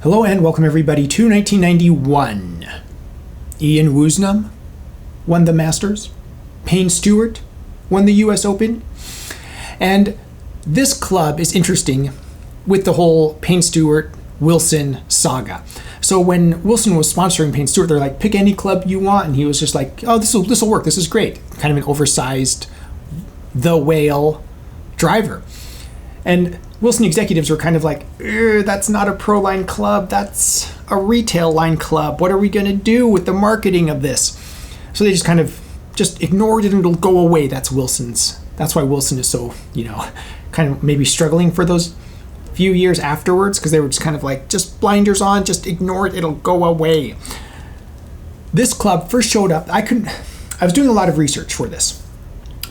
Hello and welcome everybody to 1991. Ian Woosnam won the Masters. Payne Stewart won the US Open. And this club is interesting with the whole Payne Stewart-Wilson saga. So when Wilson was sponsoring Payne Stewart, they're like, pick any club you want. And he was just like, oh, this will work. This is great. Kind of an oversized, the whale driver. And Wilson executives were kind of like, that's not a pro line club, that's a retail line club. What are we going to do with the marketing of this? So they just kind of ignored it and it'll go away. That's why Wilson is so, kind of maybe struggling for those few years afterwards, because they were just kind of like, just blinders on, just ignore it, it'll go away. This club first showed up, I was doing a lot of research for this.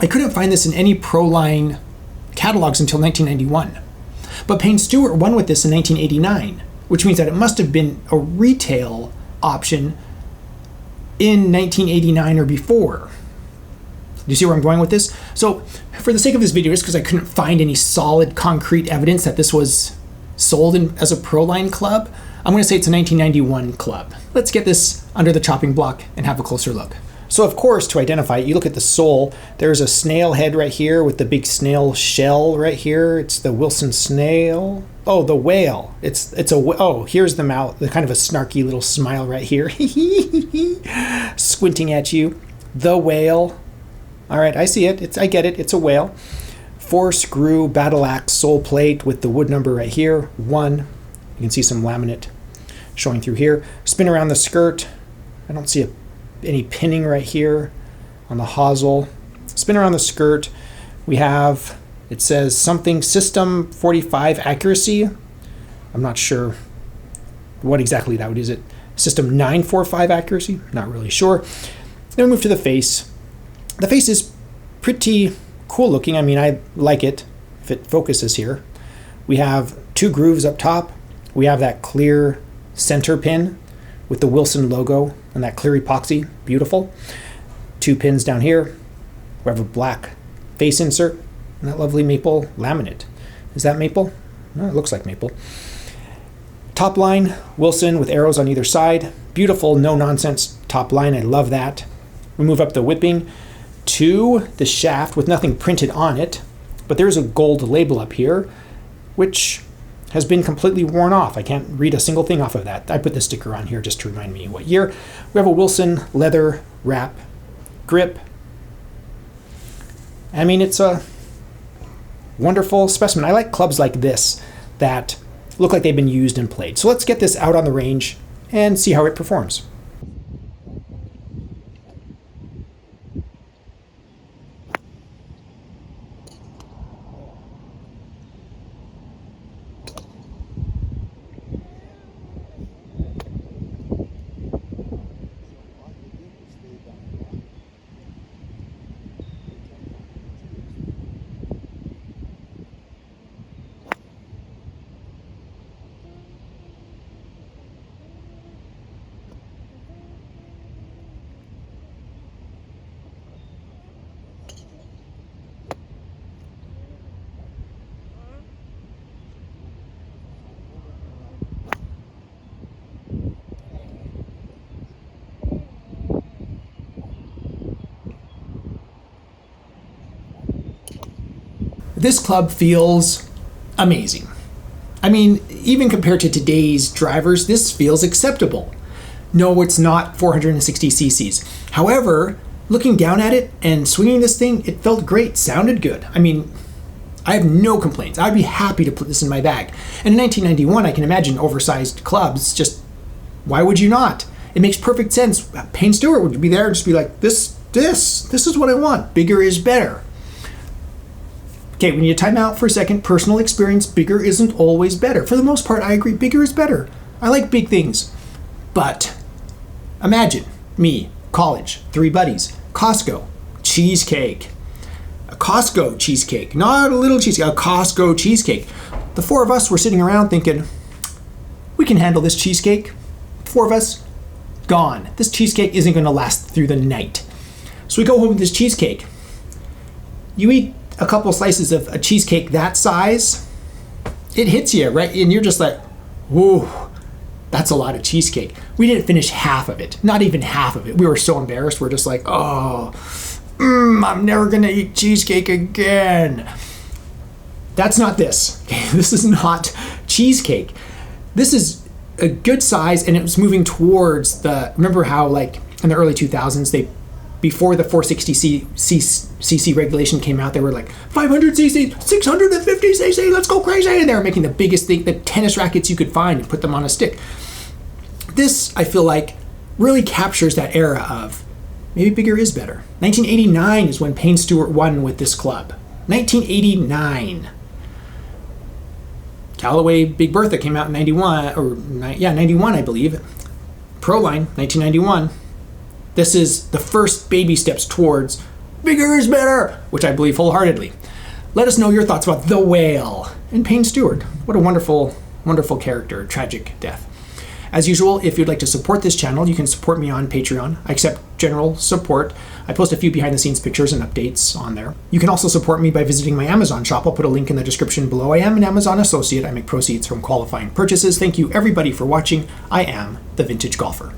I couldn't find this in any pro line catalogs until 1991. But Payne Stewart won with this in 1989, which means that it must have been a retail option in 1989 or before. Do you see where I'm going with this? So for the sake of this video, just because I couldn't find any solid concrete evidence that this was sold as a pro line club, I'm going to say it's a 1991 club. Let's get this under the chopping block and have a closer look. So of course, to identify it, you look at the sole, there's a snail head right here with the big snail shell right here. It's the Wilson snail. Oh, the whale. Oh, here's the mouth, the kind of a snarky little smile right here. Squinting at you. The whale. All right, I see it. I get it. It's a whale. 4-screw battle axe sole plate with the wood number right here. 1. You can see some laminate showing through here. Spin around the skirt. I don't see any pinning right here on the hosel. Spin around the skirt. We have, it says something system 45 accuracy. I'm not sure what exactly that would, is it system 945 accuracy? Not really sure. Then we move to the face. The face is pretty cool looking. I mean, I like it if it focuses here. We have 2 grooves up top. We have that clear center pin with the Wilson logo and that clear epoxy, beautiful. 2 pins down here. We have a black face insert and that lovely maple laminate. Is that maple? No, it looks like maple. Top line, Wilson with arrows on either side. Beautiful, no nonsense top line, I love that. We move up the whipping to the shaft with nothing printed on it, but there's a gold label up here, which has been completely worn off. I can't read a single thing off of that. I put the sticker on here just to remind me what year. We have a Wilson leather wrap grip. I mean, it's a wonderful specimen. I like clubs like this that look like they've been used and played. So let's get this out on the range and see how it performs. This club feels amazing. I mean, even compared to today's drivers, this feels acceptable. No, it's not 460 cc's. However, looking down at it and swinging this thing, it felt great, sounded good. I mean, I have no complaints. I'd be happy to put this in my bag. And in 1991, I can imagine oversized clubs, just, why would you not? It makes perfect sense. Payne Stewart would be there and just be like, this is what I want. Bigger is better. Okay, we need to time out for a second. Personal experience, bigger isn't always better. For the most part, I agree, bigger is better. I like big things. But imagine me, college, 3 buddies, Costco, cheesecake. A Costco cheesecake, not a little cheesecake, a Costco cheesecake. The 4 of us were sitting around thinking, we can handle this cheesecake. 4 of us, gone. This cheesecake isn't going to last through the night. So we go home with this cheesecake. You eat a couple slices of a cheesecake that size, it hits you, right? And you're just like, whoa, That's a lot of cheesecake. We didn't finish half of it, not even half of it. We were so embarrassed. We're just like, oh, I'm never gonna eat cheesecake again. That's not this. Okay? This is not cheesecake. This is a good size, and it was moving towards remember how like in the early 2000s, before the 460cc regulation came out, they were like 500cc, 650cc, let's go crazy. And they were making the biggest thing, the tennis rackets you could find and put them on a stick. This, I feel like, really captures that era of maybe bigger is better. 1989 is when Payne Stewart won with this club. 1989. Callaway Big Bertha came out in 91, I believe. Proline, 1991. This is the first baby steps towards bigger is better, which I believe wholeheartedly. Let us know your thoughts about The Whale and Payne Stewart. What a wonderful, wonderful character, tragic death. As usual, if you'd like to support this channel, you can support me on Patreon. I accept general support. I post a few behind-the-scenes pictures and updates on there. You can also support me by visiting my Amazon shop. I'll put a link in the description below. I am an Amazon associate. I make proceeds from qualifying purchases. Thank you, everybody, for watching. I am The Vintage Golfer.